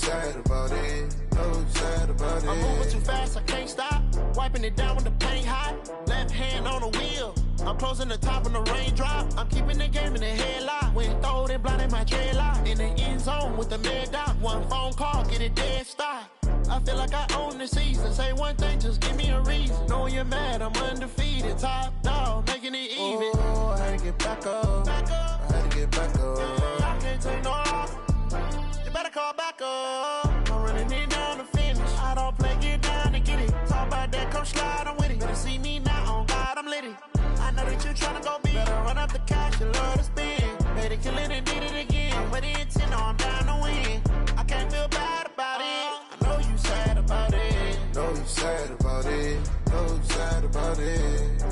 sad about it. So sad about it. I'm moving too fast, I can't stop. Wiping it down when the paint hot. Left hand on the wheel. I'm closing the top when the raindrop. I'm keeping the game in the headlock. When throwed and blinded my dreadlock. In the end zone with the mad dot. One phone call, get it dead stop. I feel like I own the season. Say one thing, just give me a reason. Knowing you're mad, I'm undefeated. Top dog, making it even. Oh, I had to get back up. I had to get back up. I can't take no loss. You better call back up. I'm running it down to finish. I don't play, get down to get it. Talk about that, come slide, I'm with it. Better see me now, on God, I'm lit it. I know that you're trying to go big. Better run up the cash, you love to spend. Made it, kill it, and did it again. But the intent, no, I'm down to win. I can't feel bad about it. I know you sad about it. Know you sad about it. Know you sad about it.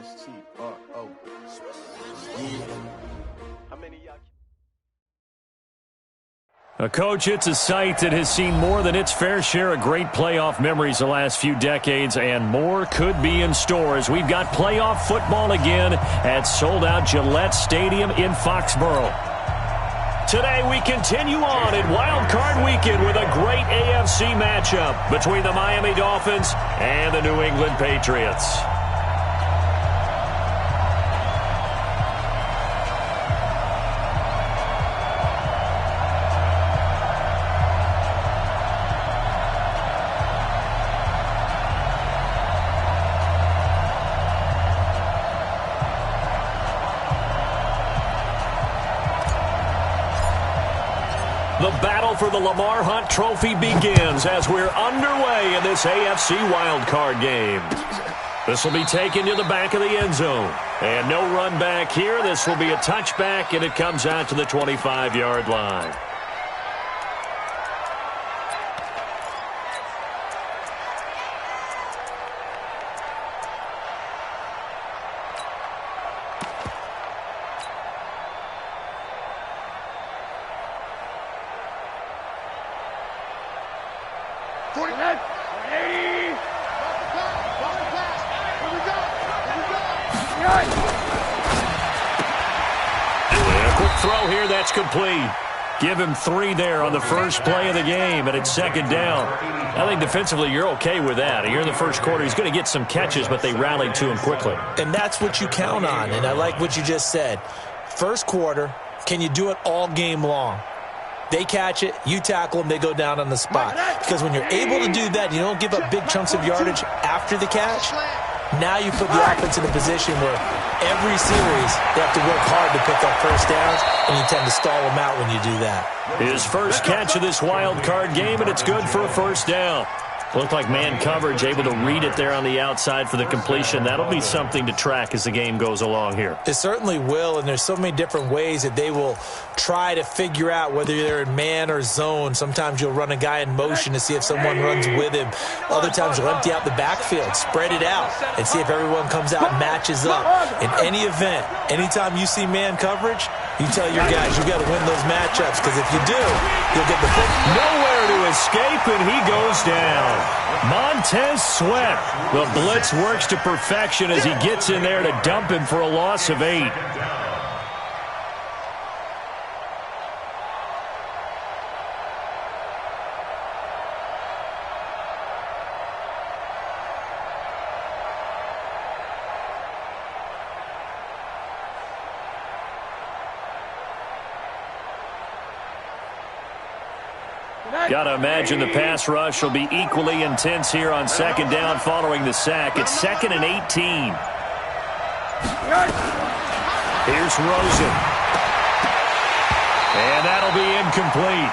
S-T-R-O. How many y'all? Coach, it's a site that has seen more than its fair share of great playoff memories the last few decades, and more could be in store as we've got playoff football again at sold-out Gillette Stadium in Foxborough. Today we continue on at Wildcard Weekend with a great AFC matchup between the Miami Dolphins and the New England Patriots. The battle for the Lamar Hunt Trophy begins as we're underway in this AFC Wildcard game. This will be taken to the back of the end zone. And no run back here. This will be a touchback, and it comes out to the 25-yard line. Throw here, that's complete. Give him 3 there on the first play of the game, and it's second down. I think defensively you're okay with that. Here in the first quarter, he's going to get some catches, but they rallied to him quickly. And that's what you count on, and I like what you just said. First quarter, can you do it all game long? They catch it, you tackle them, they go down on the spot. Because when you're able to do that, you don't give up big chunks of yardage after the catch. Now you put the offense in a position where every series they have to work hard to pick up first downs, and you tend to stall them out when you do that. His first catch of this wild card game, and it's good for a first down. Looked like man coverage, able to read it there on the outside for the completion. That'll be something to track as the game goes along here. It certainly will, and there's so many different ways that they will try to figure out whether they're in man or zone. Sometimes you'll run a guy in motion to see if someone runs with him. Other times you'll empty out the backfield, spread it out, and see if everyone comes out and matches up. In any event, anytime you see man coverage, you tell your guys you got to win those matchups, because if you do, you'll get the football. Nowhere to escape, and he goes down. Montez Sweat. The blitz works to perfection as he gets in there to dump him for a loss of 8. Got to imagine the pass rush will be equally intense here on second down following the sack. It's 2nd and 18. Here's Rosen. And that'll be incomplete.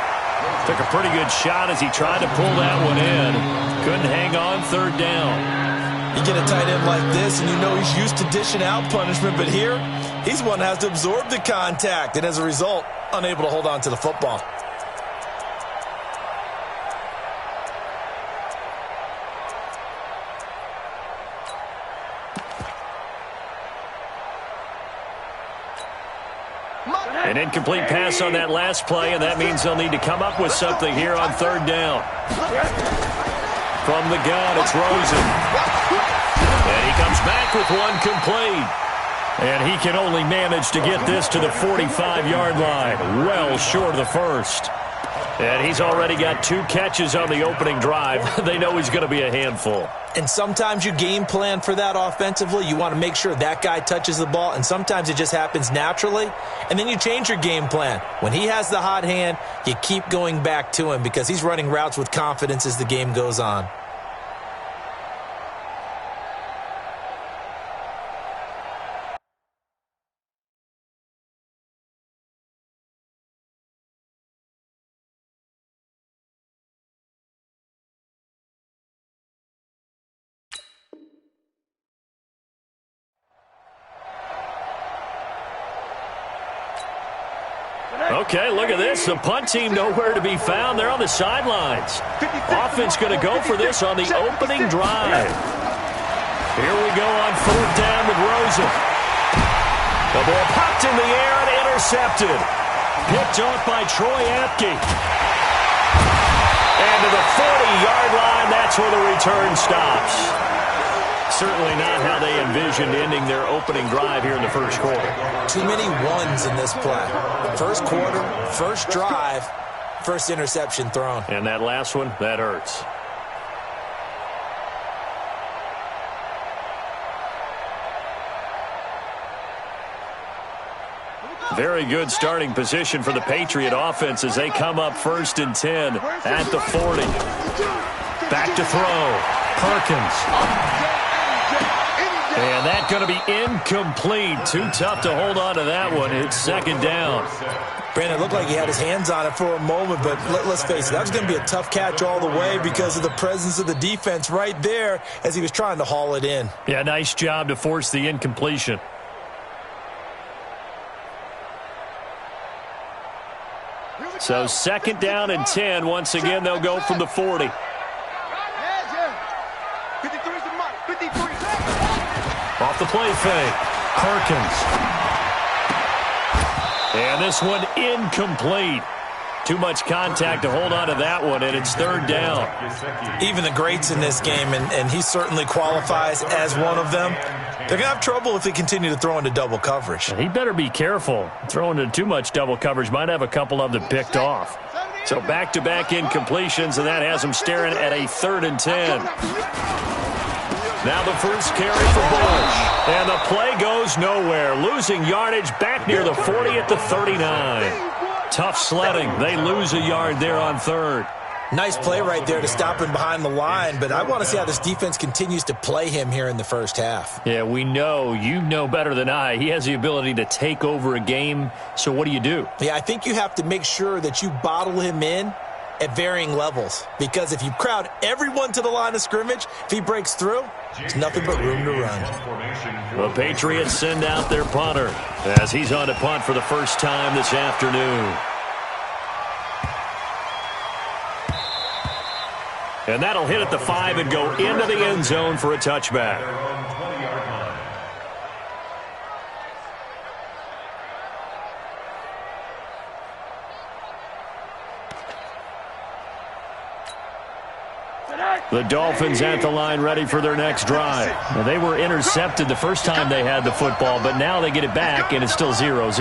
Took a pretty good shot as he tried to pull that one in. Couldn't hang on, 3rd down. You get a tight end like this, and you know he's used to dishing out punishment, but here, he's one that has to absorb the contact, and as a result, unable to hold on to the football. An incomplete pass on that last play, and that means they'll need to come up with something here on 3rd down. From the gun, it's Rosen. And he comes back with one complete. And he can only manage to get this to the 45-yard line, well short of the first. And he's already got 2 catches on the opening drive. They know he's going to be a handful. And sometimes you game plan for that offensively. You want to make sure that guy touches the ball, and sometimes it just happens naturally. And then you change your game plan. When he has the hot hand, you keep going back to him because he's running routes with confidence as the game goes on. Okay, look at this. The punt team nowhere to be found. They're on the sidelines. Offense going to go for this on the opening drive. Here we go on 4th down with Rosen. The ball popped in the air and intercepted. Picked off by Troy Apke. And to the 40-yard line, that's where the return stops. Certainly not how they envisioned ending their opening drive here in the first quarter. Too many ones in this play. First quarter, first drive, first interception thrown. And that last one, that hurts. Very good starting position for the Patriot offense as they come up 1st and 10 at the 40. Back to throw. Perkins. And that's going to be incomplete. Too tough to hold on to that one. It's second down. Brandon, it looked like he had his hands on it for a moment, but let's face it, that was going to be a tough catch all the way because of the presence of the defense right there as he was trying to haul it in. Yeah, nice job to force the incompletion. So second down and 10. Once again, they'll go from the 40. Off the play fake. Perkins. And this one incomplete. Too much contact to hold on to that one, and it's third down. Even the greats in this game, and he certainly qualifies as one of them, they're going to have trouble if they continue to throw into double coverage. He better be careful. Throwing into too much double coverage might have a couple of them picked off. So back-to-back incompletions, and that has him staring at a 3rd and 10. Now the first carry for Bush. And the play goes nowhere. Losing yardage back near the 40 at the 39. Tough sledding. They lose a yard there on 3rd. Nice play right there to stop him behind the line, but I want to see how this defense continues to play him here in the first half. Yeah, we know. You know better than I. He has the ability to take over a game, so what do you do? Yeah, I think you have to make sure that you bottle him in at varying levels, because if you crowd everyone to the line of scrimmage, if he breaks through, there's nothing but room to run. The Patriots send out their punter as he's on to punt for the first time this afternoon. And that'll hit at the 5 and go into the end zone for a touchback. The Dolphins at the line ready for their next drive. Now, they were intercepted the first time they had the football, but now they get it back, and it's still 0-0.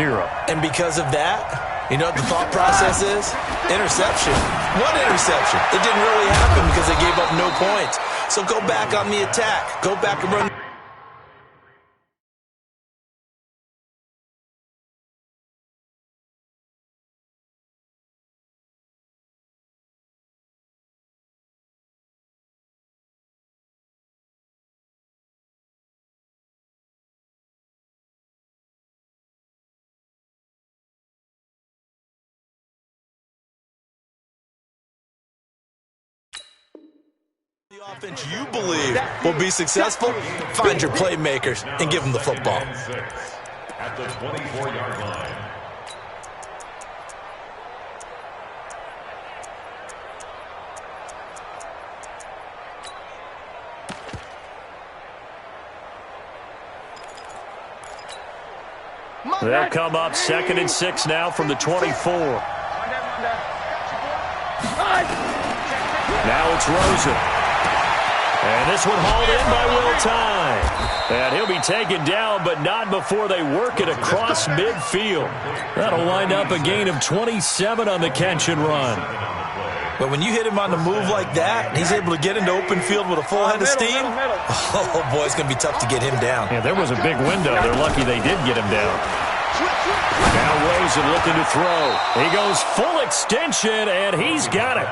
And because of that, you know what the thought process is? Interception. What interception? It didn't really happen because they gave up no points. So go back on the attack. Go back and run. The offense you believe will be successful, find your playmakers and give them the football. At the 24-yard line. They'll come up 2nd and 6 now from the 24. Now it's Rosen. And this one hauled in by Will Tye. And he'll be taken down, but not before they work it across midfield. That'll wind up a gain of 27 on the catch and run. But when you hit him on the move like that, he's able to get into open field with a full head of steam. Oh, boy, it's going to be tough to get him down. Yeah, there was a big window. They're lucky they did get him down. Now Rosen looking to throw. He goes full extension, and he's got it.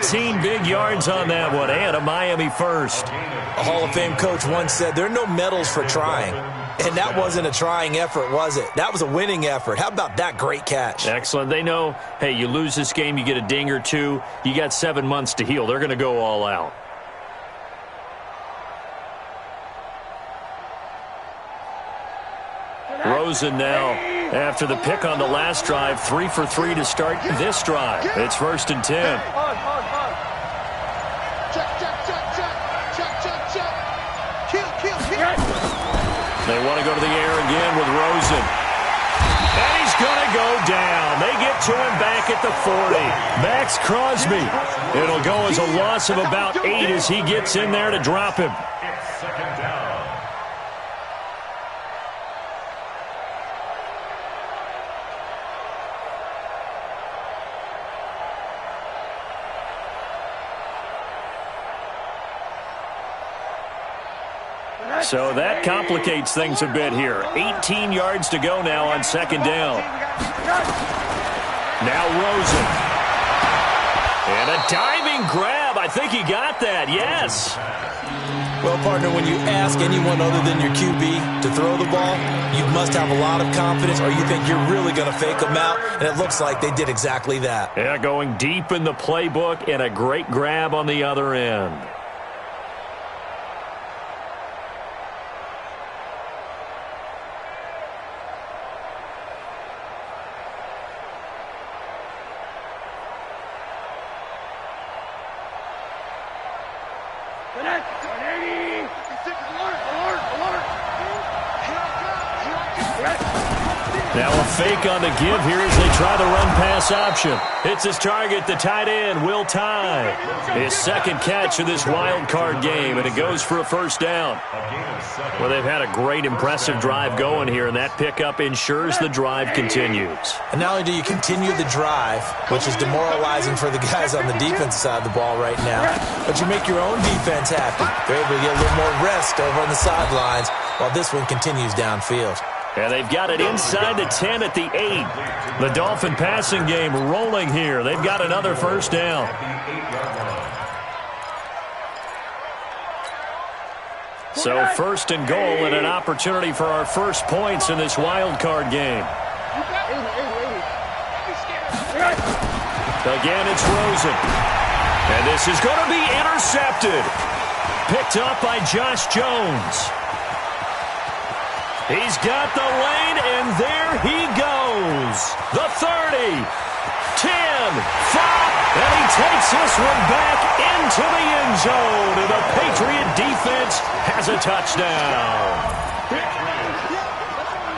18 big yards on that one, and a Miami first. A Hall of Fame coach once said, there are no medals for trying. And that wasn't a trying effort, was it? That was a winning effort. How about that great catch? Excellent. They know, hey, you lose this game, you get a ding or two. You got 7 months to heal. They're going to go all out. Rosen now, after the pick on the last drive, 3 for 3 to start this drive. It's 1st and 10. They want to go to the air again with Rosen. And he's going to go down. They get to him back at the 40. Max Crosby. It'll go as a loss of about 8 as he gets in there to drop him. It's second down. So that complicates things a bit here. 18 yards to go now on 2nd down. Now Rosen. And a diving grab. I think he got that. Yes. Well, partner, when you ask anyone other than your QB to throw the ball, you must have a lot of confidence or you think you're really going to fake them out, and it looks like they did exactly that. Yeah, going deep in the playbook and a great grab on the other end. Now a fake on the give here as they try the run-pass option. Hits his target, the tight end, Will Tye. His second catch of this wild card game, and it goes for a first down. Well, they've had a great, impressive drive going here, and that pickup ensures the drive continues. And not only do you continue the drive, which is demoralizing for the guys on the defensive side of the ball right now, but you make your own defense happy. They're able to get a little more rest over on the sidelines while this one continues downfield. And they've got it inside the 10 at the 8. The Dolphin passing game rolling here. They've got another first down. So first and goal and an opportunity for our first points in this wild card game. Again, it's Rosen. And this is going to be intercepted. Picked up by Josh Jones. He's got the lane, and there he goes. The 30, 10, 5, and he takes this one back into the end zone, and the Patriot defense has a touchdown.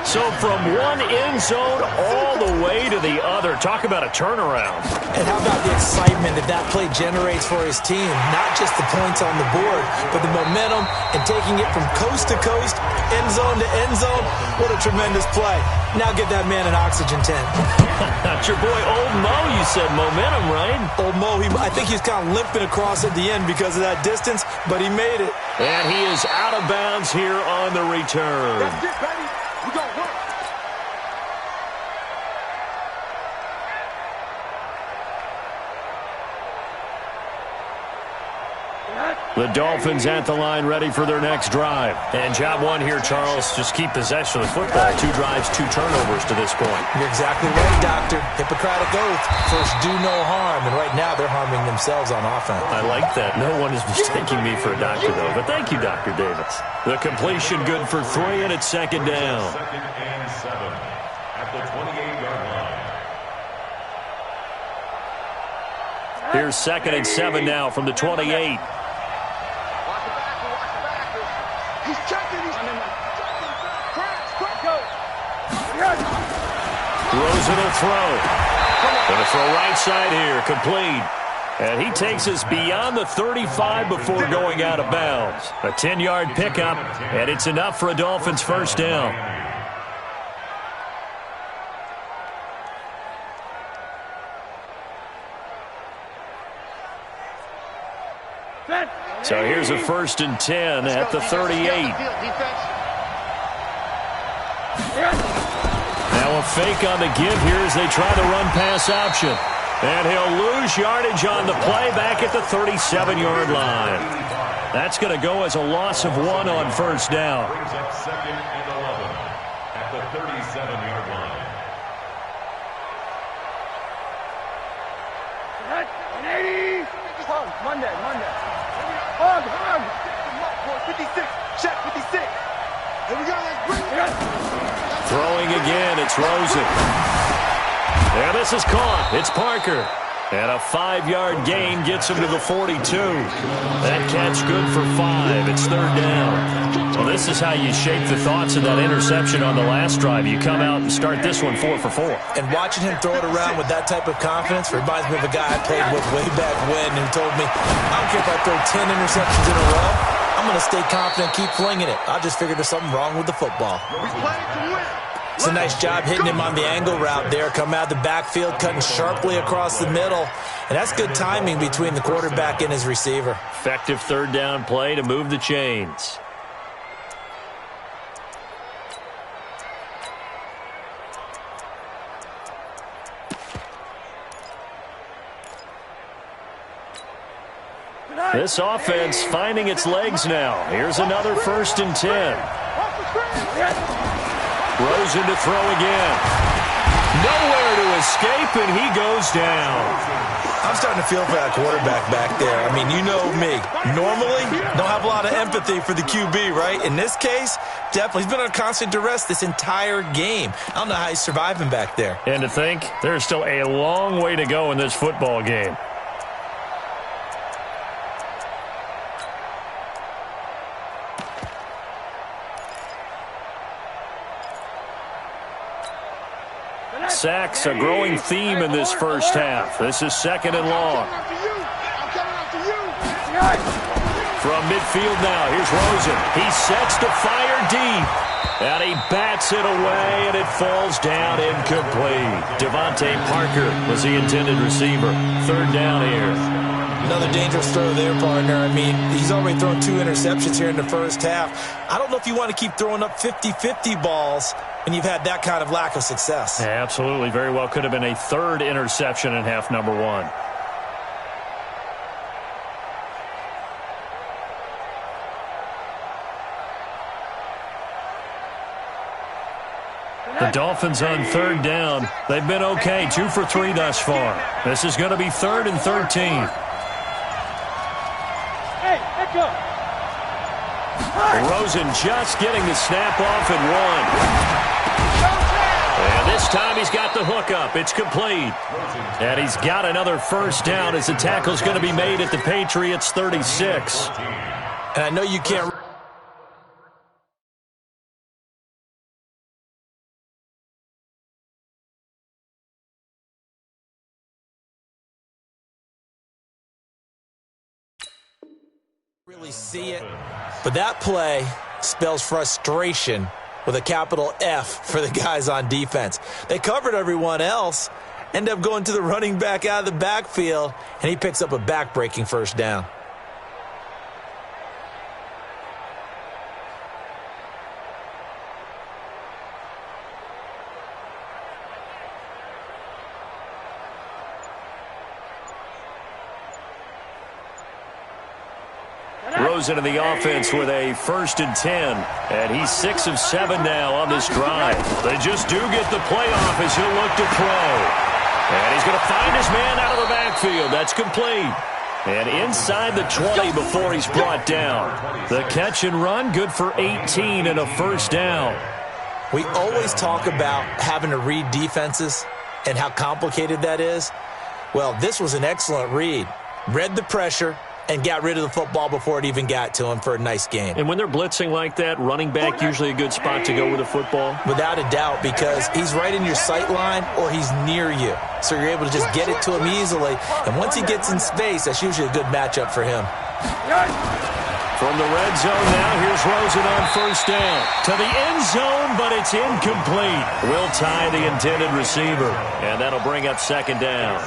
So from one end zone all the way to the other. Talk about a turnaround. And how about the excitement that play generates for his team? Not just the points on the board, but the momentum and taking it from coast to coast, end zone to end zone. What a tremendous play. Now get that man an oxygen tent. Not your boy Old Mo, you said momentum, right? Old Mo, I think he's kind of limping across at the end because of that distance, but he made it. And he is out of bounds here on the return. That's it, baby. We gonna work. The Dolphins at the line ready for their next drive. And job one here, Charles, just keep possession of the football. 2 drives, 2 turnovers to this point. You're exactly right, Doctor. Hippocratic oath. First, do no harm. And right now, they're harming themselves on offense. I like that. No one is mistaking me for a doctor, though. But thank you, Dr. Davis. The completion good for 3, and it's second down. Second and 7 at the 28-yard line. Here's second and 7 now from the 28. He's checking. He's Rosen will throw. Going to throw right side here. Complete. And he takes us beyond the 35 before going out of bounds. A 10-yard pickup, and it's enough for a Dolphins first down. So here's a first and 10 at the 38. Now a fake on the give here as they try the run-pass option. And he'll lose yardage on the play back at the 37-yard line. That's going to go as a loss of 1 on first down. Brings up second and 11 at the 37-yard line. Monday. Hug. 56. Check 56. Here we go. Let's bring it. Throwing again, it's Rosen. And this is caught. It's Parker. And a 5-yard gain gets him to the 42. That catch good for 5. It's third down. Well, this is how you shake the thoughts of that interception on the last drive. You come out and start this one 4 for 4. And watching him throw it around with that type of confidence reminds me of a guy I played with way back when who told me, I don't care if I throw 10 interceptions in a row. I'm going to stay confident, keep flinging it. I just figured there's something wrong with the football. We playing to win. It's a nice job hitting him on the angle route there. Come out of the backfield, cutting sharply across the middle. And that's good timing between the quarterback and his receiver. Effective third down play to move the chains. This offense finding its legs now. Here's another 1st and 10. Rosen to throw again. Nowhere to escape, and he goes down. I'm starting to feel for that quarterback back there. I mean, you know me. Normally, don't have a lot of empathy for the QB, right? In this case, definitely. He's been under constant duress this entire game. I don't know how he's surviving back there. And to think, there's still a long way to go in this football game. Sacks, a growing theme in this first half. This is 2nd and long. From midfield now, here's Rosen. He sets to fire deep. And he bats it away, and it falls down incomplete. Devontae Parker was the intended receiver. 3rd down here. Another dangerous throw there, partner. I mean, he's already thrown 2 interceptions here in the first half. I don't know if you want to keep throwing up 50-50 balls when you've had that kind of lack of success. Yeah, absolutely. Very well could have been a 3rd interception in half number 1. The Dolphins on 3rd down. They've been okay. 2 for 3 thus far. This is going to be 3rd and 13. Rosen just getting the snap off and 1. And this time he's got the hook up. It's complete. And he's got another 1st down as the tackle's going to be made at the Patriots 36. And I know you can't really see it, but that play spells frustration with a capital F for the guys on defense. They covered everyone else, end up going to the running back out of the backfield, and he picks up a back-breaking 1st down. Rosen in the offense with a 1st and 10. And he's 6 of 7 now on this drive. They just do get the playoff as he'll look to throw. And he's going to find his man out of the backfield. That's complete. And inside the 20 before he's brought down. The catch and run, good for 18 and a 1st down. We always talk about having to read defenses and how complicated that is. Well, this was an excellent read. Read the pressure and got rid of the football before it even got to him for a nice game. And when they're blitzing like that, running back usually a good spot to go with the football? Without a doubt, because he's right in your sight line or he's near you. So you're able to just get it to him easily. And once he gets in space, that's usually a good matchup for him. From the red zone now, here's Rosen on 1st down. To the end zone, but it's incomplete. Will tie the intended receiver. And that'll bring up 2nd down.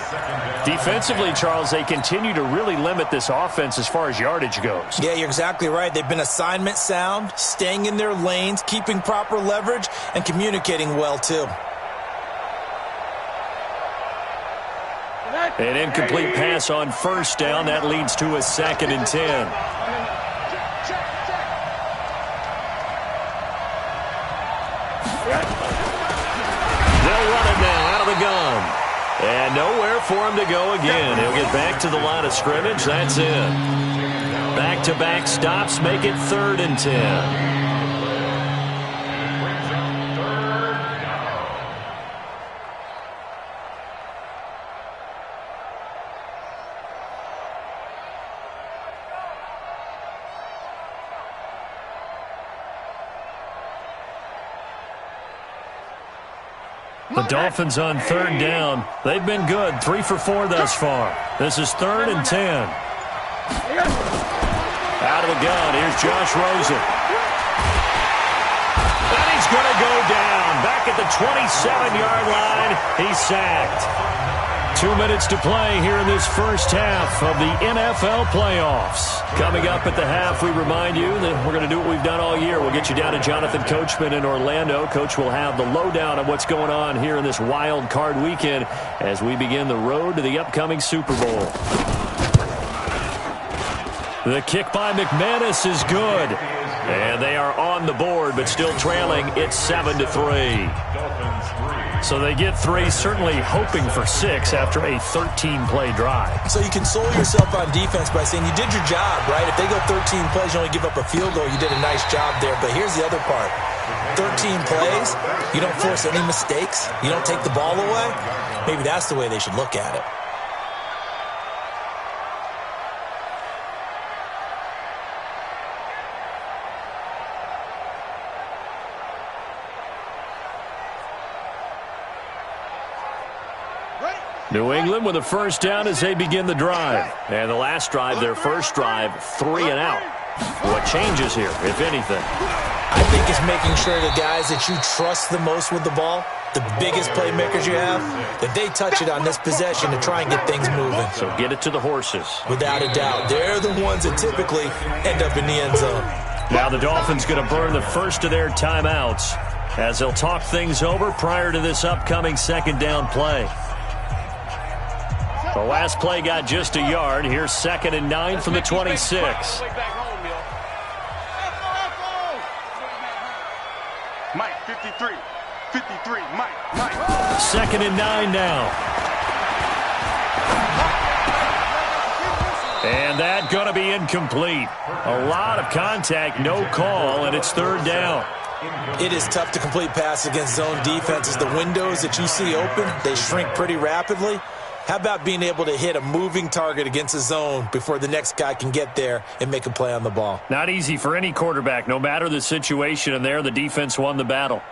Defensively, Charles, they continue to really limit this offense as far as yardage goes. Yeah, you're exactly right. They've been assignment sound, staying in their lanes, keeping proper leverage, and communicating well, too. An incomplete pass on 1st down. That leads to a 2nd and 10. They'll run it now out of the gun. And nowhere for him to go again. He'll get back to the line of scrimmage. That's it. Back-to-back stops make it 3rd and 10. The Dolphins on 3rd down. They've been good. 3 for 4 thus far. This is 3rd and 10. Out of the gun. Here's Josh Rosen. And he's going to go down. Back at the 27-yard line. He's sacked. 2 minutes to play here in this first half of the NFL playoffs. Coming up at the half, we remind you that we're going to do what we've done all year. We'll get you down to Jonathan Coachman in Orlando. Coach will have the lowdown on what's going on here in this wild card weekend as we begin the road to the upcoming Super Bowl. The kick by McManus is good. And they are on the board, but still trailing. It's 7-3. So they get 3, certainly hoping for 6 after a 13-play drive. So you console yourself on defense by saying you did your job, right? If they go 13 plays, you only give up a field goal, you did a nice job there. But here's the other part. 13 plays, you don't force any mistakes, you don't take the ball away. Maybe that's the way they should look at it. New England with a first down as they begin the drive. And the last drive, their first drive, 3 and out. What changes here, if anything? I think it's making sure the guys that you trust the most with the ball, the biggest playmakers you have, that they touch it on this possession to try and get things moving. So get it to the horses. Without a doubt. They're the ones that typically end up in the end zone. Now the Dolphins going to burn the first of their timeouts as they'll talk things over prior to this upcoming second down play. The last play got just a yard. Here's 2nd and 9 from the 26. Mike, 53, Mike. 2nd and 9 now. And that going to be incomplete. A lot of contact, no call, and it's 3rd down. It is tough to complete pass against zone defenses. The windows that you see open, they shrink pretty rapidly. How about being able to hit a moving target against a zone before the next guy can get there and make a play on the ball? Not easy for any quarterback, no matter the situation, and there the defense won the battle.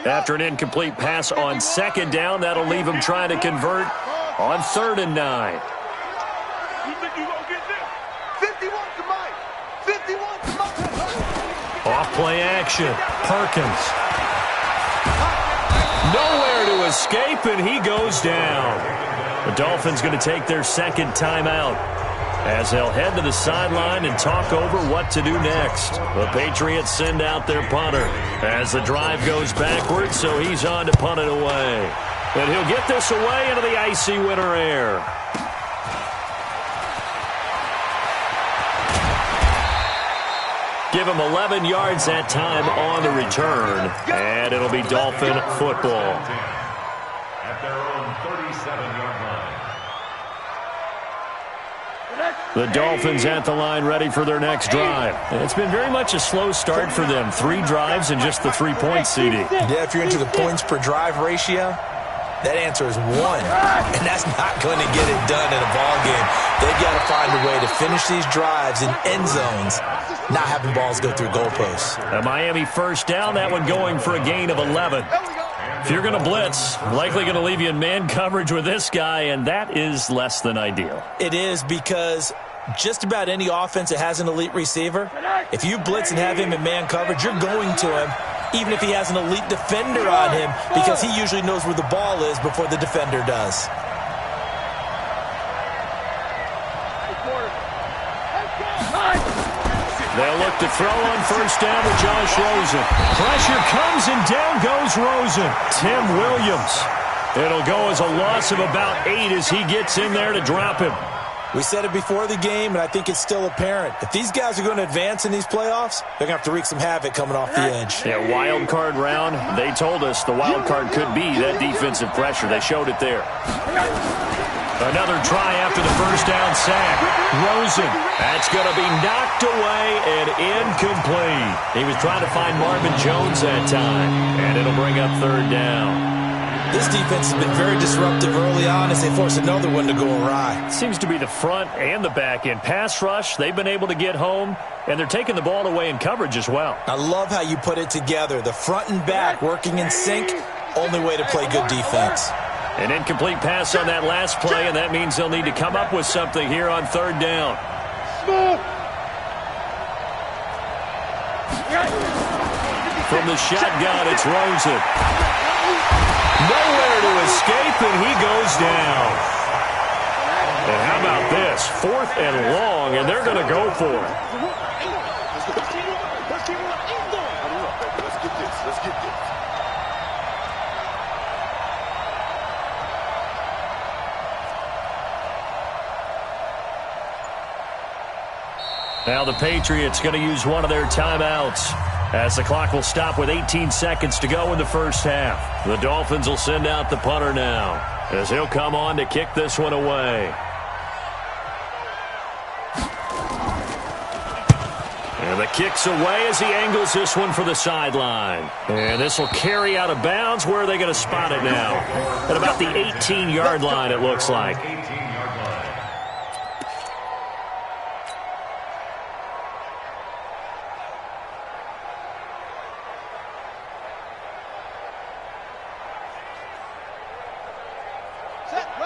After an incomplete pass on 2nd down, that'll leave him trying to convert on 3rd and 9. You think you gonna get this? 51 to Mike. 51 to Mike. Off play action. Perkins. Nowhere to escape, and he goes down. The Dolphins going to take their 2nd timeout as they'll head to the sideline and talk over what to do next. The Patriots send out their punter as the drive goes backwards, so he's on to punt it away. And he'll get this away into the icy winter air. Give him 11 yards that time on the return, and it'll be Dolphin football. At their own 37-yard line. The Dolphins at the line ready for their next drive. It's been very much a slow start for them. 3 drives and just the 3-point CD. Yeah, if you're into the points per drive ratio, that answer is 1. And that's not going to get it done in a ball game. They've got to find a way to finish these drives in end zones, not having balls go through goalposts. A Miami first down, that one going for a gain of 11. If you're going to blitz, likely going to leave you in man coverage with this guy, and that is less than ideal. It is, because just about any offense that has an elite receiver, if you blitz and have him in man coverage, you're going to him, even if he has an elite defender on him, because he usually knows where the ball is before the defender does. They'll look to throw on first down with Josh Rosen. Pressure comes, and down goes Rosen. Tim Williams. It'll go as a loss of about 8 as he gets in there to drop him. We said it before the game, and I think it's still apparent. If these guys are going to advance in these playoffs, they're going to have to wreak some havoc coming off the edge. Yeah, wild card round. They told us the wild card could be that defensive pressure. They showed it there. Another try after the first down sack. Rosen. That's going to be knocked away and incomplete. He was trying to find Marvin Jones that time, and it'll bring up 3rd down. This defense has been very disruptive early on as they force another one to go awry. Seems to be the front and the back end. Pass rush, they've been able to get home, and they're taking the ball away in coverage as well. I love how you put it together. The front and back working in sync, only way to play good defense. An incomplete pass on that last play, and that means they'll need to come up with something here on 3rd down. From the shotgun, it's Rosen. Nowhere to escape, and he goes down. And how about this? 4th and long, and they're going to go for it. Let's get this. Now the Patriots going to use one of their timeouts as the clock will stop with 18 seconds to go in the first half. The Dolphins will send out the punter now as he'll come on to kick this one away. And the kick's away as he angles this one for the sideline. And this will carry out of bounds. Where are they going to spot it now? At about the 18-yard line, it looks like.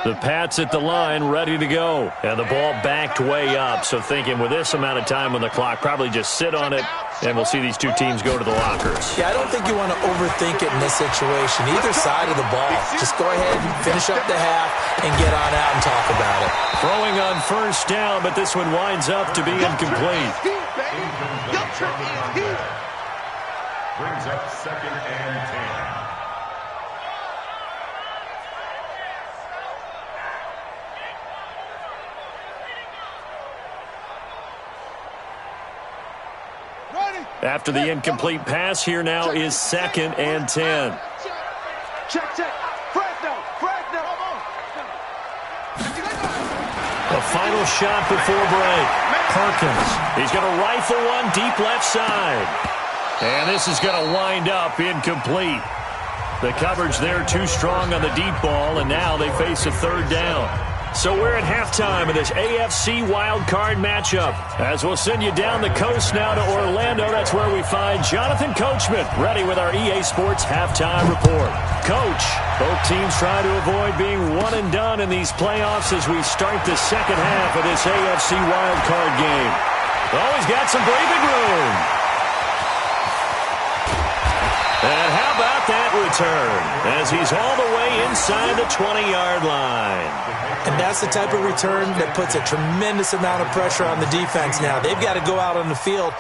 The Pats at the line, ready to go. And the ball backed way up. So thinking with this amount of time on the clock, probably just sit on it, and we'll see these two teams go to the lockers. Yeah, I don't think you want to overthink it in this situation. Either side of the ball. Just go ahead and finish up the half and get on out and talk about it. Throwing on first down, but this one winds up to be incomplete. Brings up 2nd and 10. After the incomplete pass, here now is 2nd and 10. Check. Fresno. The final shot before break. Perkins. He's going to rifle one deep left side. And this is going to wind up incomplete. The coverage there too strong on the deep ball, and now they face a third down. So we're at halftime of this AFC Wildcard matchup. As we'll send you down the coast now to Orlando, that's where we find Jonathan Coachman, ready with our EA Sports Halftime Report. Coach, both teams try to avoid being one and done in these playoffs as we start the second half of this AFC Wildcard game. Always got some breathing room. And how about that return as he's all the way inside the 20-yard line. And that's the type of return that puts a tremendous amount of pressure on the defense now. They've got to go out on the field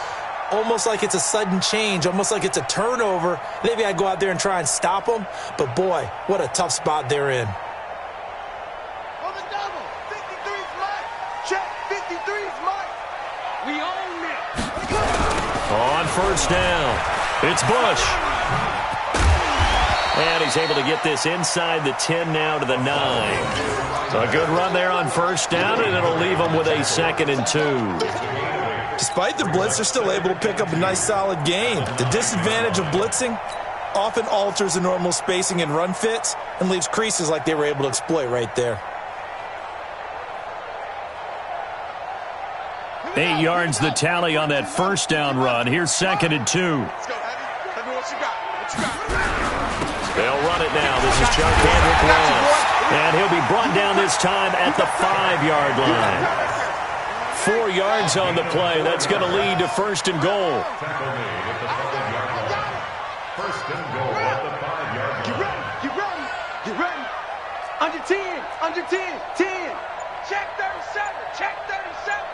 almost like it's a sudden change, almost like it's a turnover. They've got to go out there and try and stop them. But, boy, what a tough spot they're in. On the double. 53's Mike. Check. 53's Mike. We own it. On first down, it's Bush. And he's able to get this inside the 10 now to the 9. So a good run there on first down, and it'll leave them with a 2nd and 2. Despite the blitz, they're still able to pick up a nice, solid gain. The disadvantage of blitzing often alters the normal spacing and run fits and leaves creases like they were able to exploit right there. 8 yards the tally on that first down run. Here's 2nd and 2. Let's go, Heavy. Tell me what you got. They'll run it now. This is Chuck Kendrick Wells. And he'll be brought down this time at the 5-yard line. 4 yards on the play. That's going to lead to 1st and goal. First and goal at the 5-yard line. You ready? Under 10. 10. Check 37. Check 37.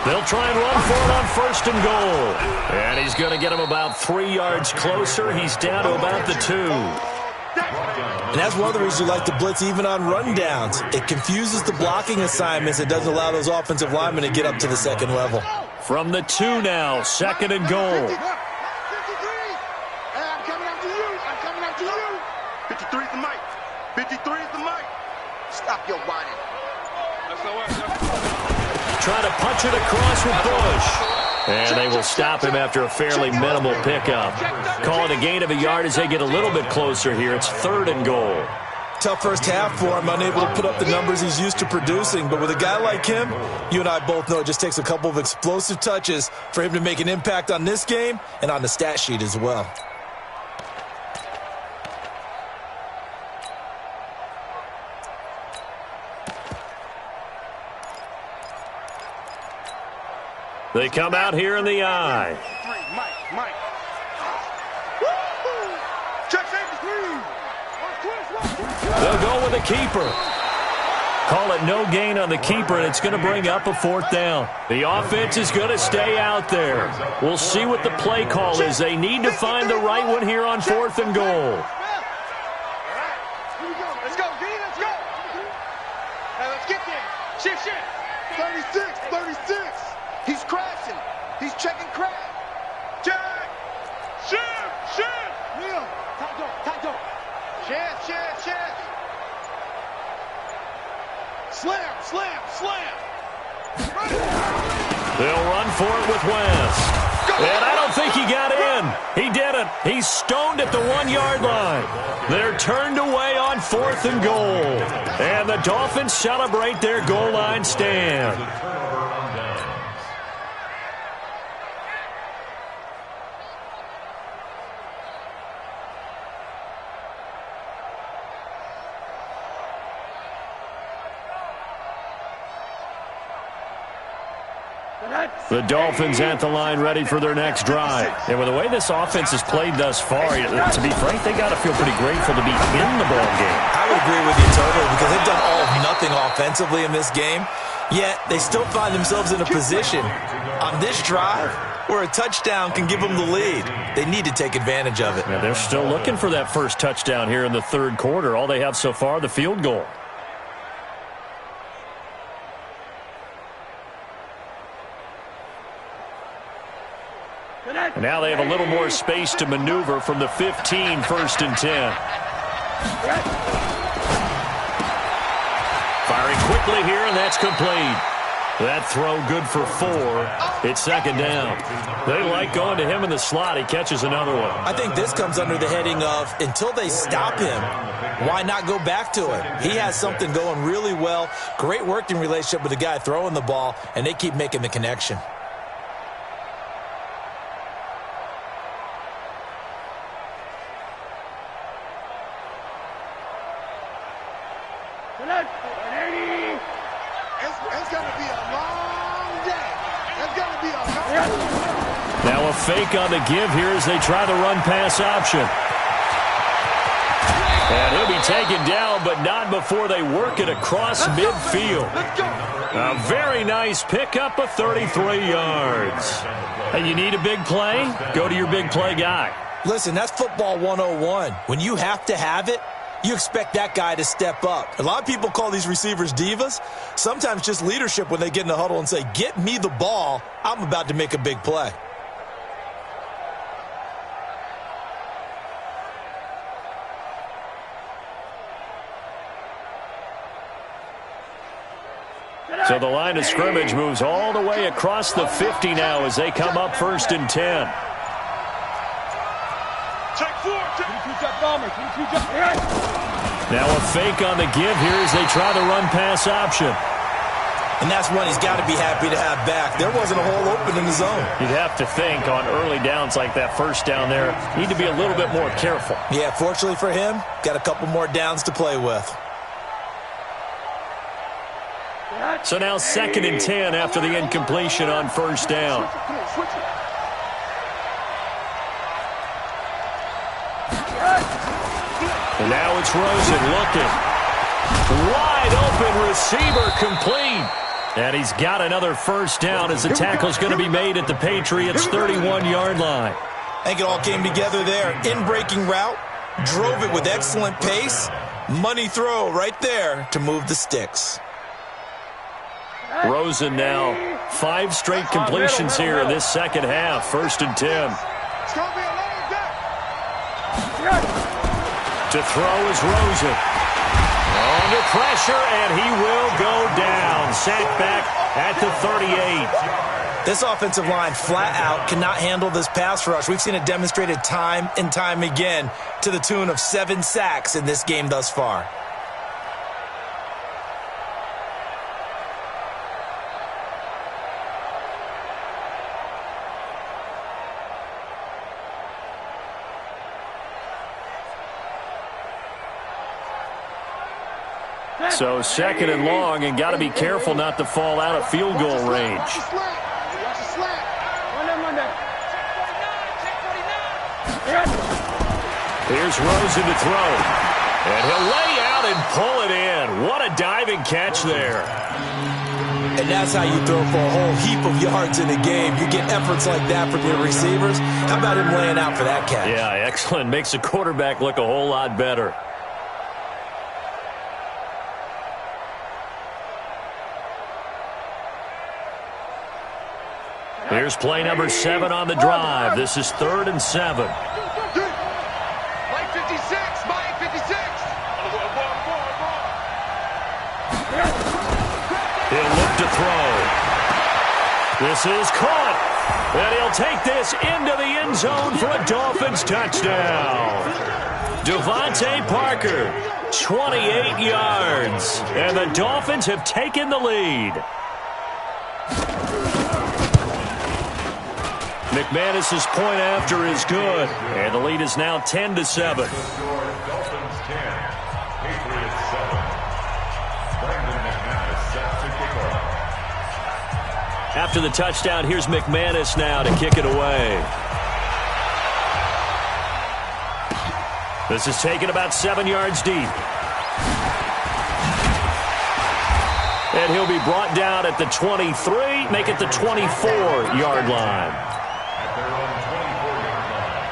They'll try and run for it on 1st and goal. And he's going to get him about 3 yards closer. He's down to about the 2. And that's one of the reasons you like to blitz even on rundowns. It confuses the blocking assignments. It doesn't allow those offensive linemen to get up to the 2nd level. From the 2 now, 2nd and goal. 53. I'm coming after you. 53's the mic. 53's the mic. Stop your whining. That's no way. Trying to punch it across with Bush. And they will stop him after a fairly minimal pickup. Call it a gain of a yard as they get a little bit closer here. It's 3rd and goal. Tough first half for him, unable to put up the numbers he's used to producing. But with a guy like him, you and I both know it just takes a couple of explosive touches for him to make an impact on this game and on the stat sheet as well. They come out here in the eye. Mike. Check 53. They'll go with a keeper. Call it no gain on the keeper, and it's going to bring up a 4th down. The offense is going to stay out there. We'll see what the play call is. They need to find the right one here on 4th and goal. Let's go, D. Let's go. Let's get there. Shift. 36, 36. He's crashing. He's checking crash. Check. Shift. Neil. Tight. Shift. Slam. They'll run for it with West. And I don't think he got in. He didn't. He's stoned at the 1-yard line. They're turned away on 4th and goal. And the Dolphins celebrate their goal line stand. The Dolphins at the line ready for their next drive. And with the way this offense has played thus far, to be frank, they got to feel pretty grateful to be in the ball game. I would agree with you totally because they've done all of nothing offensively in this game, yet they still find themselves in a position on this drive where a touchdown can give them the lead. They need to take advantage of it. Yeah, they're still looking for that first touchdown here in the third quarter. All they have so far, the field goal. And now they have a little more space to maneuver from the 15, 1st and 10. Firing quickly here, and that's complete. That throw good for 4. It's 2nd down. They like going to him in the slot. He catches another one. I think this comes under the heading of until they stop him, why not go back to him? He has something going really well. Great working relationship with the guy throwing the ball, and they keep making the connection. It's going to be a long day. It's going to be a long day. Now a fake on the give here as they try the run-pass option. And he'll be taken down, but not before they work it across midfield. A very nice pickup of 33 yards. And you need a big play? Go to your big play guy. Listen, that's football 101. When you have to have it, you expect that guy to step up. A lot of people call these receivers divas. Sometimes just leadership when they get in the huddle and say, get me the ball. I'm about to make a big play. So the line of scrimmage moves all the way across the 50 now as they come up 1st and 10. Now a fake on the give here as they try the run-pass option. And that's one he's got to be happy to have back. There wasn't a hole open in the zone. You'd have to think on early downs like that first down there, need to be a little bit more careful. Yeah, fortunately for him, got a couple more downs to play with. So now 2nd and 10 after the incompletion on 1st down. And now it's Rosen looking. Wide open receiver complete. And he's got another 1st down as the tackle's going to be made at the Patriots' 31-yard line. I think it all came together there. In-breaking route, drove it with excellent pace. Money throw right there to move the sticks. Rosen now 5 straight completions here in this second half. 1st and 10. It's going to be a long day. To throw is Rosen. Under pressure, and he will go down. Sacked back at the 38. This offensive line flat out cannot handle this pass rush. We've seen it demonstrated time and time again to the tune of 7 sacks in this game thus far. So 2nd and long, and got to be careful not to fall out of field goal range. Here's Rosen to throw. And he'll lay out and pull it in. What a diving catch there. And that's how you throw for a whole heap of yards in a game. You get efforts like that from your receivers. How about him laying out for that catch? Yeah, excellent. Makes the quarterback look a whole lot better. Here's play number 7 on the drive. This is 3rd and 7. Mike 56, Mike 56. He'll look to throw. This is caught. And he'll take this into the end zone for a Dolphins touchdown. Devontae Parker, 28 yards. And the Dolphins have taken the lead. McManus's point after is good. And the lead is now 10-7. Dolphins 10, Patriots 7. Brandon McManus set to kick off. After the touchdown, here's McManus now to kick it away. This is taken about 7 yards deep. And he'll be brought down at the 23, make it the 24-yard line. At their own 24-yard line.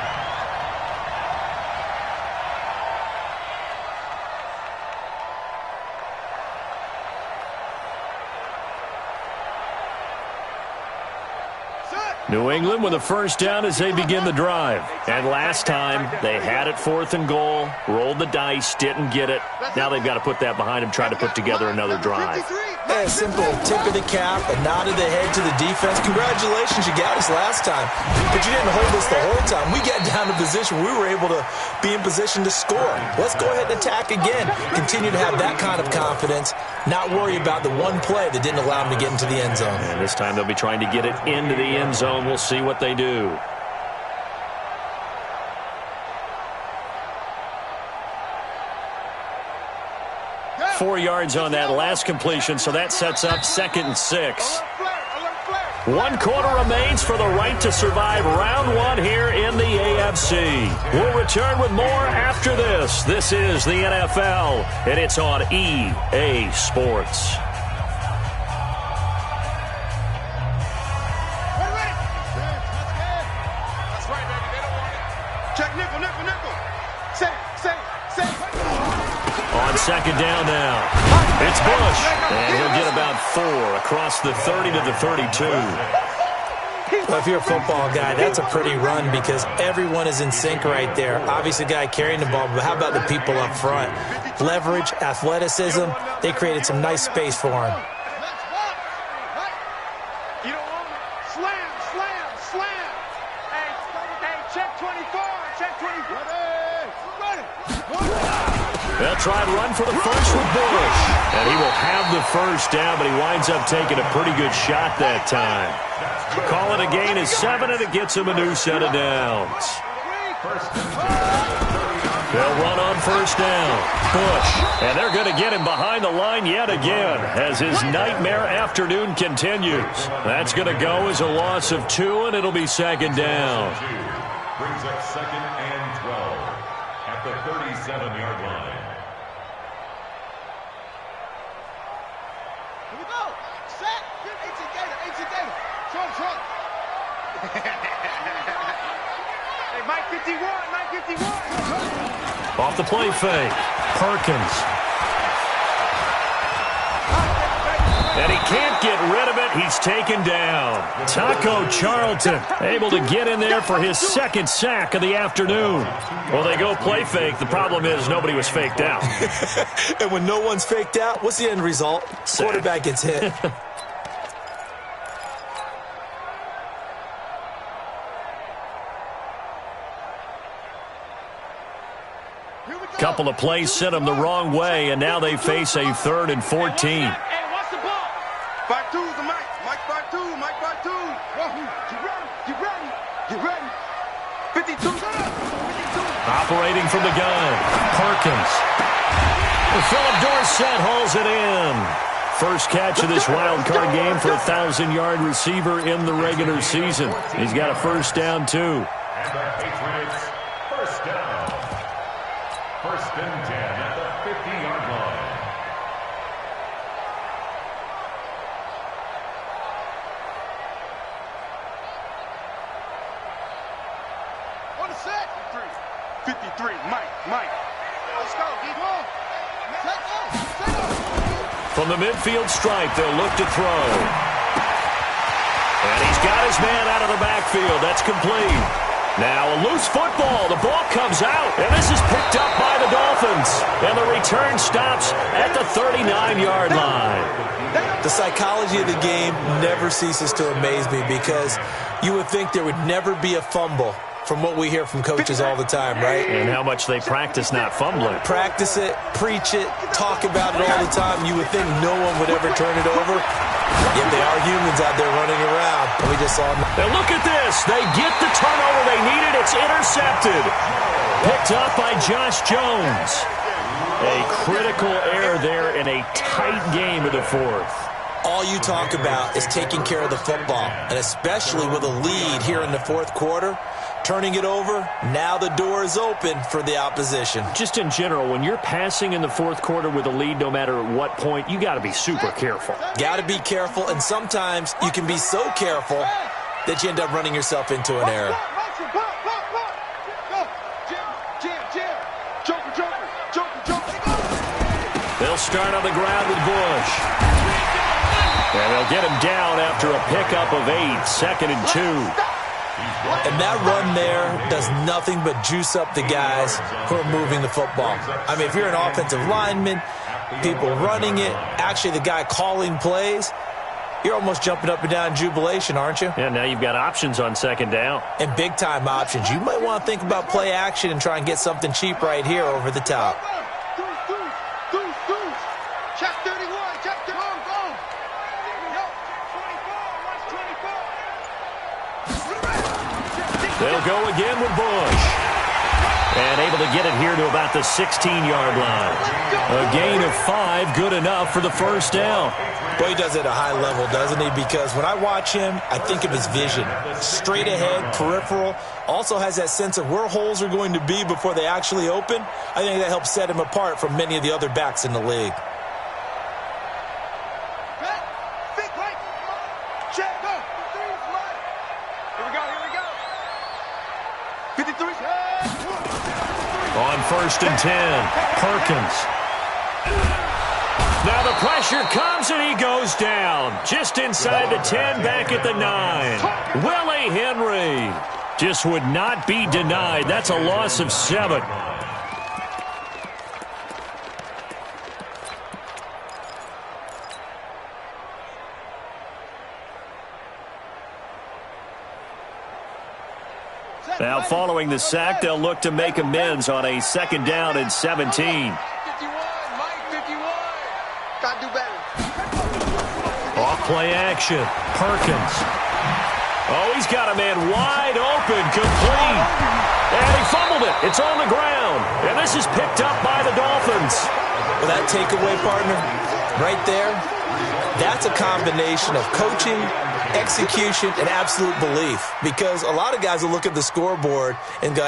New England with a first down as they begin the drive. And last time, they had it 4th and goal, rolled the dice, didn't get it. Now they've got to put that behind them, try to put together another drive. A simple tip of the cap, a nod of the head to the defense. Congratulations, you got us last time. But you didn't hold us the whole time. We got down to position. We were able to be in position to score. Let's go ahead and attack again. Continue to have that kind of confidence. Not worry about the one play that didn't allow them to get into the end zone. And this time they'll be trying to get it into the end zone. We'll see what they do. Yeah. 4 yards on that last completion, so that sets up 2nd and 6. 1 quarter remains for the right to survive round 1 here in the AFC. We'll return with more after this. This is the NFL, and it's on EA Sports. Check nickel. Say. On 2nd down now. It's Bush, and he'll get about 4 across the 30 to the 32. Well, if you're a football guy, that's a pretty run because everyone is in sync right there. Obviously, the guy carrying the ball, but how about the people up front? Leverage, athleticism, they created some nice space for him. You don't want it. Slam. Hey, check 24. Check 24. Ready. They'll try and run for the first with Bush. And he will have the first down, but he winds up taking a pretty good shot that time. Call it a gain of 7, and it gets him a new set of downs. They'll run on first down. Bush. And they're going to get him behind the line yet again as his nightmare afternoon continues. That's going to go as a loss of 2, and it'll be 2nd down. Brings up 2nd and 12 at the 37-yard line. Here we go. Set. 18 Gator. Trump. Hey, Mike 51. Off the play fake. Perkins. And he can't get rid of it. He's taken down. Taco Charlton able to get in there for his 2nd sack of the afternoon. Well, they go play fake. The problem is nobody was faked out. And when no one's faked out, what's the end result? Quarterback gets hit. Couple of plays sent them the wrong way, and now they face a 3rd and 14. Hey, watch the ball. 5-2's the Mike. Mike 5-2. Get ready. 52. Operating from the gun. Perkins. And Philip Dorsett hauls it in. First catch of this wild card game for a 1,000-yard receiver in the regular season. He's got a first down, too. And the Patriots, first down. 1st and 10 at the 50-yard line. On the set. 53. Mike. Let's go. Keep on. From the midfield stripe, they'll look to throw. And he's got his man out of the backfield. That's complete. Now a loose football. The ball comes out, and this is picked up by the Dolphins. And the return stops at the 39-yard line. The psychology of the game never ceases to amaze me because you would think there would never be a fumble from what we hear from coaches all the time, right? And how much they practice not fumbling. Practice it, preach it, talk about it all the time. You would think no one would ever turn it over. Yet they are humans out there running around. And we just saw them. And look at this. They get the turnover they needed. It's intercepted. Picked up by Josh Jones. A critical error there in a tight game of the fourth. All you talk about is taking care of the football, and especially with a lead here in the fourth quarter, turning it over, now the door is open for the opposition. Just in general, when you're passing in the fourth quarter with a lead, no matter at what point, you got to be super careful. Got to be careful, and sometimes you can be so careful that you end up running yourself into an error. They'll start on the ground with Bush. And they'll get him down after a pickup of 8, 2nd and 2. And that run there does nothing but juice up the guys who are moving the football. I mean, if you're an offensive lineman, people running it, actually the guy calling plays, you're almost jumping up and down in jubilation, aren't you? Yeah, now you've got options on 2nd down. And big-time options. You might want to think about play action and try and get something cheap right here over the top. They'll go again with Bush. And able to get it here to about the 16-yard line. A gain of 5, good enough for the first down. Boy, he does it at a high level, doesn't he? Because when I watch him, I think of his vision. Straight ahead, peripheral. Also has that sense of where holes are going to be before they actually open. I think that helps set him apart from many of the other backs in the league. On 1st and 10, Perkins. Now the pressure comes and he goes down. Just inside the 10, back at the 9. Willie Henry just would not be denied. That's a loss of 7. Now, following the sack, they'll look to make amends on a 2nd down and 17. 51, Mike, 51. Gotta do better. Off play action. Perkins. Oh, he's got a man wide open, complete. And he fumbled it. It's on the ground. And this is picked up by the Dolphins. Well, that takeaway, partner, right there, that's a combination of coaching, execution, and absolute belief. Because a lot of guys will look at the scoreboard and go,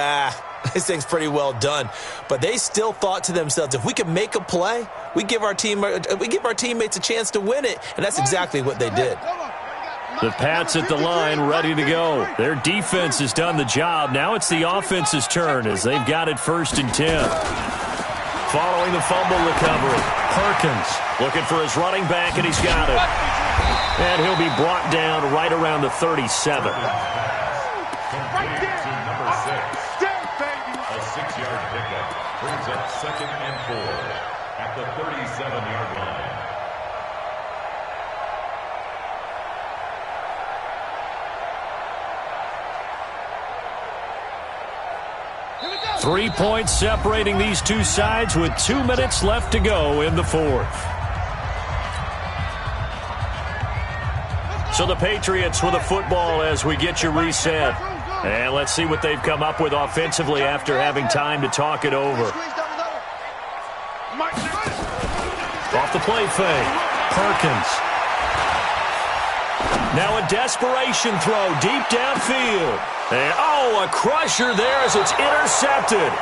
this thing's pretty well done. But they still thought to themselves, if we can make a play, we give our teammates a chance to win it. And that's exactly what they did. The Pats at the line, ready to go. Their defense has done the job. Now it's the offense's turn as they've got it 1st and 10. Following the fumble recovery, Perkins looking for his running back, and he's got it. And he'll be brought down right around the 37. Right there. To number 6. A 6-yard pickup brings up 2nd and 4 at the 37-yard line. 3 points separating these two sides with 2 minutes left to go in the fourth. So the Patriots with a football as we get you reset. And let's see what they've come up with offensively after having time to talk it over. Off the play fake. Perkins. Now a desperation throw deep downfield. And, a crusher there as it's intercepted.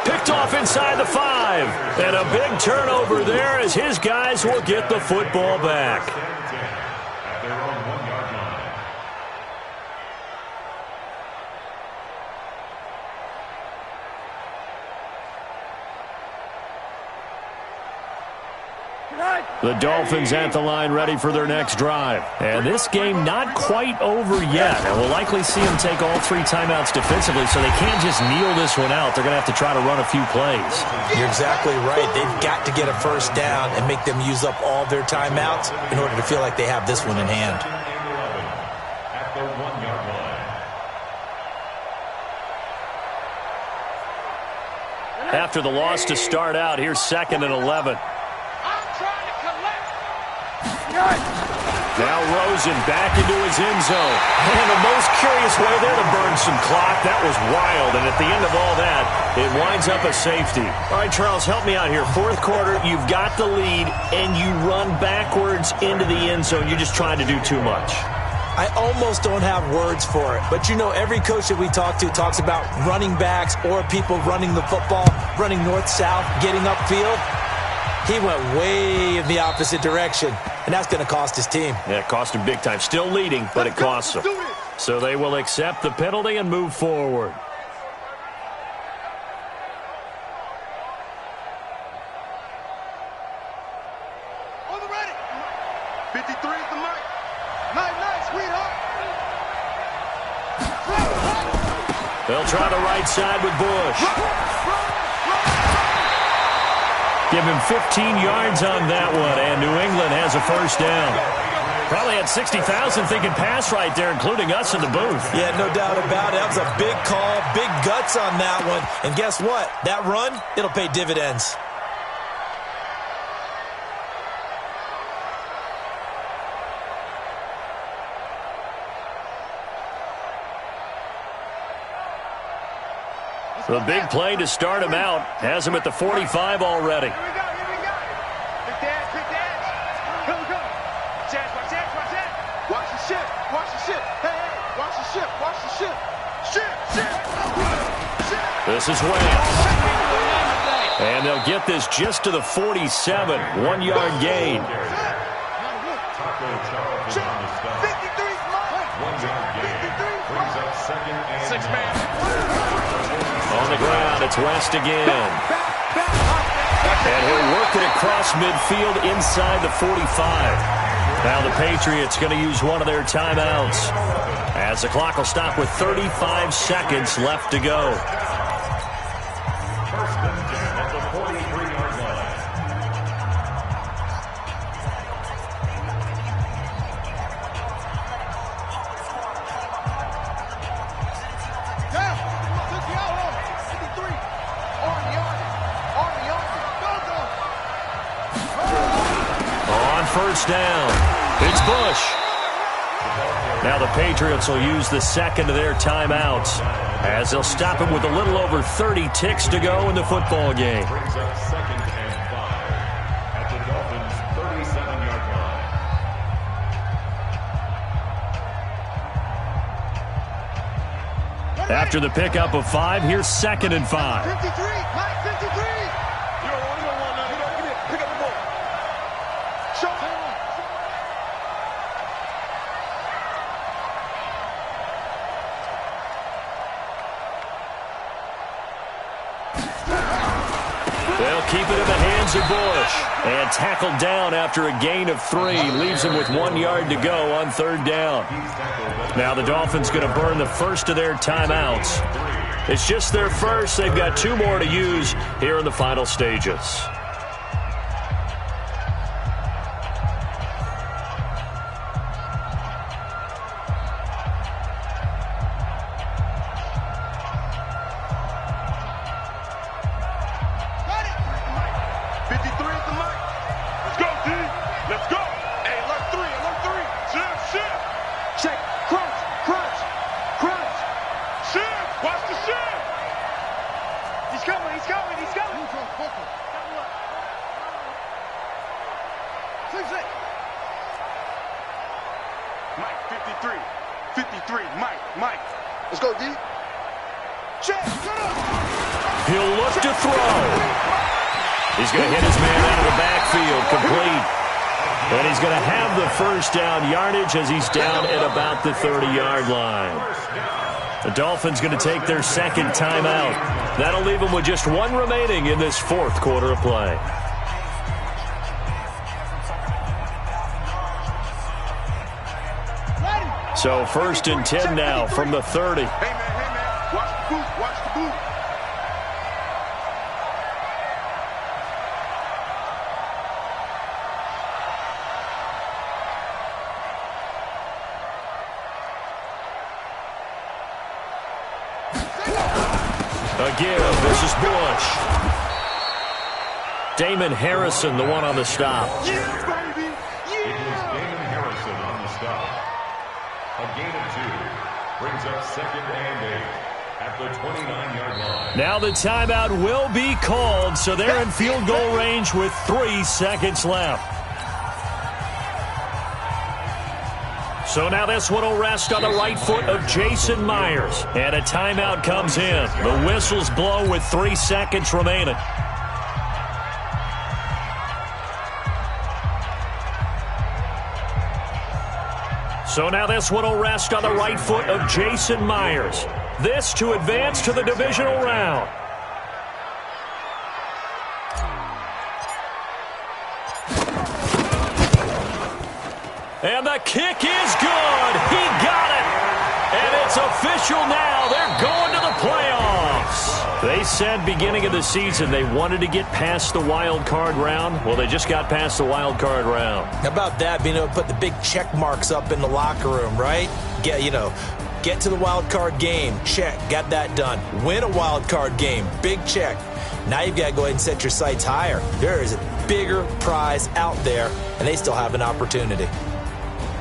Picked off inside the 5. And a big turnover there as his guys will get the football back. At their own 1-yard line. The Dolphins at the line ready for their next drive. And this game not quite over yet. And we'll likely see them take all 3 timeouts defensively, so they can't just kneel this one out. They're going to have to try to run a few plays. You're exactly right. They've got to get a first down and make them use up all their timeouts in order to feel like they have this one in hand. At the 1-yard line. After the loss to start out, here's 2nd and 11. Now Rosen back into his end zone. And the most curious way there to burn some clock. That was wild. And at the end of all that, it winds up a safety. All right, Charles, help me out here. 4th quarter, you've got the lead, and you run backwards into the end zone. You're just trying to do too much. I almost don't have words for it. But, you know, every coach that we talk to talks about running backs or people running the football, running north-south, getting upfield. He went way in the opposite direction, and that's going to cost his team. Yeah, it cost him big time. Still leading, but it costs him. So they will accept the penalty and move forward. On the ready. 53 is the mic. Night, sweetheart. They'll try the right side with Bush. Give him 15 yards on that one, and New England has a first down. Probably had 60,000 thinking pass right there, including us in the booth. Yeah, no doubt about it. That was a big call, big guts on that one. And guess what? That run, it'll pay dividends. The big play to start him out has him at the 45 already. Here we go. Big dance. Come. Watch that. Watch the ship. Hey, watch the ship. Ship. This is Wales. And they'll get this just to the 47. 1-yard gain. Taco Charles is on the stop. 53's mine. 1-yard gain. Brings up 2nd and 6 man. On the ground, it's West again. And he'll work it across midfield inside the 45. Now the Patriots going to use one of their timeouts, as the clock will stop with 35 seconds left to go. First and 10 at the 43-yard line. First down. It's Bush. Now the Patriots will use the 2nd of their timeouts, as they'll stop him with a little over 30 ticks to go in the football game. Brings up 2nd and 5 at the Dolphins' 37-yard line. After the pickup of 5, here's 2nd and 5. 53. Mike, 53. You don't want none. Give it. Pick up the ball. Show. They'll keep it in the hands of Bush. And tackled down after a gain of 3. Leaves him with 1 yard to go on 3rd down. Now the Dolphins going to burn the first of their timeouts. It's just their first. They've got 2 more to use here in the final stages. He'll look to throw. He's going to hit his man out of the backfield, complete. And he's going to have the first down yardage as he's down at about the 30-yard line. The Dolphins going to take their 2nd timeout. That'll leave them with just 1 remaining in this 4th quarter of play. So 1st and 10 now from the 30. Hey, man, watch the boot, watch the boot. Again, this is Bush. Damon Harrison, the one on the stop. Yes, baby. It was Damon Harrison on the stop. A gain of 2 brings up 2nd and 8 at the 29-yard line. Now the timeout will be called, so they're in field goal range with 3 seconds left. So now this one will rest on the right foot of Jason Myers. And a timeout comes in. The whistles blow with 3 seconds remaining. So now this one will rest on the right foot of Jason Myers. This to advance to the divisional round. And the kick is good. He got it. And it's official now. They're going to the playoffs. They said beginning of the season they wanted to get past the wild card round. Well, they just got past the wild card round. How about that, being able to put the big check marks up in the locker room, right? Get to the wild card game. Check. Got that done. Win a wild card game. Big check. Now you've got to go ahead and set your sights higher. There is a bigger prize out there, and they still have an opportunity.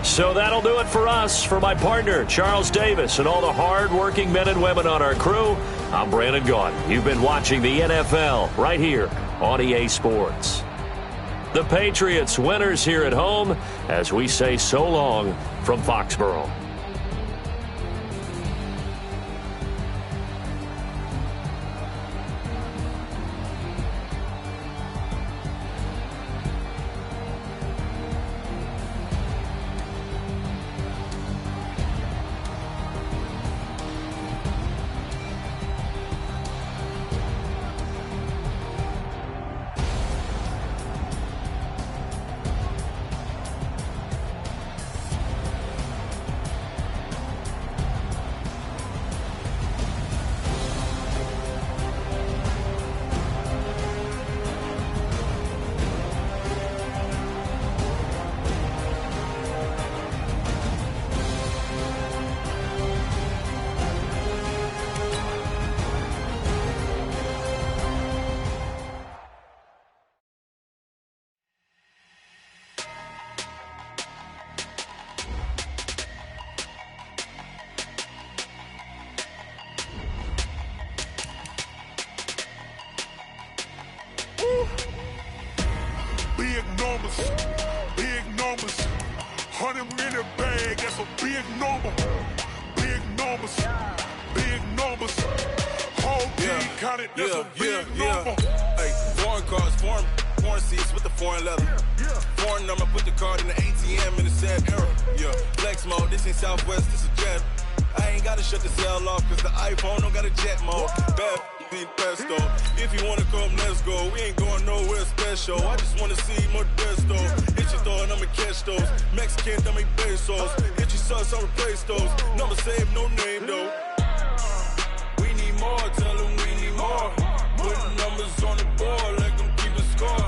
So that'll do it for us. For my partner, Charles Davis, and all the hard-working men and women on our crew, I'm Brandon Gaudin. You've been watching the NFL right here on EA Sports. The Patriots winners here at home as we say so long from Foxborough. Big numbers. 100 in the bag, that's a big number. Big numbers. Big numbers. Whole team counted, that's a big number. Hey, foreign cars, foreign seats with the foreign leather. Foreign number, put the card in the ATM in the sad era. Yeah, flex mode, this ain't Southwest, this is jet. I ain't gotta shut the cell off, cause the iPhone don't got a jet mode. Bad need pesto. If you wanna come, let's go. We ain't going nowhere special. I just wanna see more Modesto. Hit your throw and I'ma catch those. Mexican, dummy pesos. Hit your sauce, I'll replace those. Number save, no name though. We need more, tell them we need more. Putting numbers on the board, like them keep a score.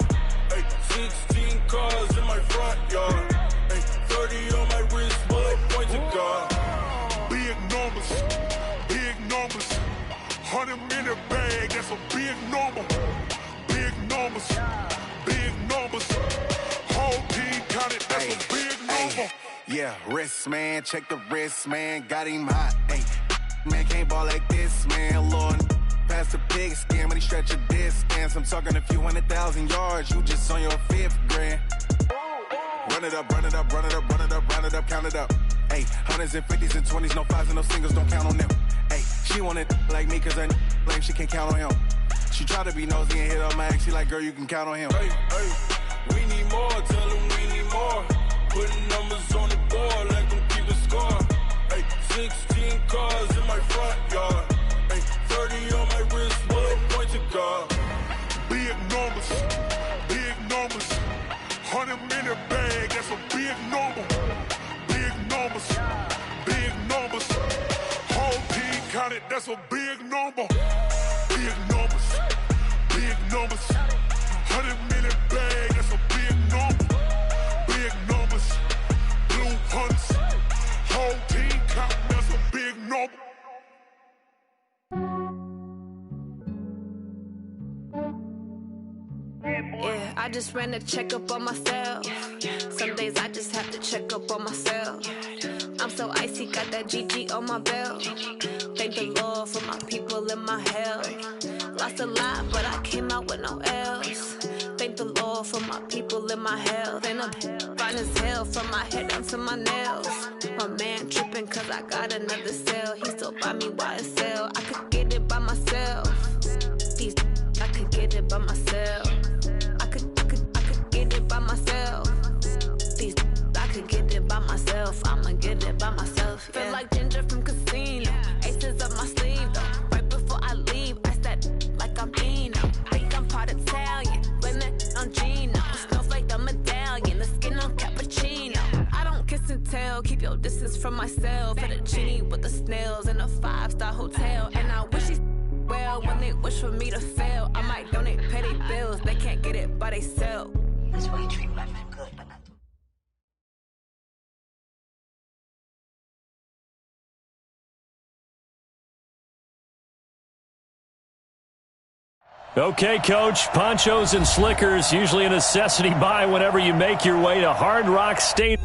Hey, 16 cars in my front yard. Hey, 30 on my wrist, bullet point to God. Big numbers. Big numbers. 100 in the bag, that's a big number. Big numbers. Big numbers. Whole team counted, that's a big number. Yeah, wrist man, check the wrist man, got him hot. Ay, man can't ball like this, man. Lord, past the pig skin, but he stretch a distance. I'm talking a few 100,000 yards, you just on your 5th grand. Run it up, run it up, run it up, run it up, run it up, count it up. Ay, 100s and 50s and 20s, no 5s and no singles, don't count on them. Ay, she want it like me, cause her lame, she can't count on him. She try to be nosy and hit her max, she like, girl, you can count on him. Hey, hey, we need more, tell them we need more. Putting numbers on the board, like them keep a score. Hey, 16 cars in my front yard. Hey, 30 on my wrist, bullet point to God. Big numbers. Big numbers. 100 in the bag, that's a big number. Big numbers. Big that's a big number. Big numbers, big numbers. 100-minute bag, that's a big number. Big numbers, blue hunts. Whole team count, that's a big number. Yeah, I just ran a checkup on myself. Some days I just have to check up on myself. I'm so icy, got that GG on my belt. Thank the Lord for my people and my health. Lost a lot, but I came out with no L's. Thank the Lord for my people and my health. And I'm fine as hell from my head down to my nails. My man tripping cause I got another cell. He still buy me YSL. I could get it by myself. These I could get it by myself. I could get it by myself. These I could get it by myself. I'ma get it by myself. Yeah. Feel like Ginger from Casino. Aces up my sleeve though. Right before I leave, I said like I'm Dino. Think I'm part Italian. Blame it on Gino. Snowflake the medallion. The skin on cappuccino. I don't kiss and tell. Keep your distance from myself. At a genie with the snails in a 5-star hotel. And I wish he's well when they wish for me to fail. I might donate petty bills. They can't get it by they sell. That's why you treat women good, but not Okay, Coach, ponchos and slickers, usually a necessity buy whenever you make your way to Hard Rock Stadium.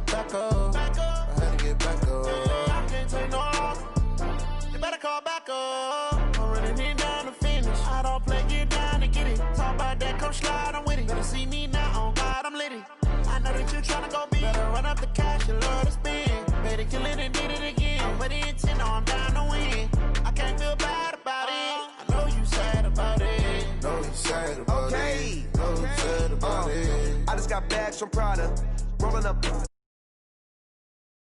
Back up. I had to get back up. I can't take no loss. You better call back up. I'm running it down to finish. I don't play, get down to get it. Talk about that, come slide, I'm with it. Better see me now, on God, I'm lit it. I know that you tryna go big. Better run up the cash, you love to spend. Better kill it and did it again. I'm with the intent, I'm down to win. I can't feel bad about it. I know you sad about it. Know you sad about it. Know you sad about it. I just got bags from Prada. Rolling up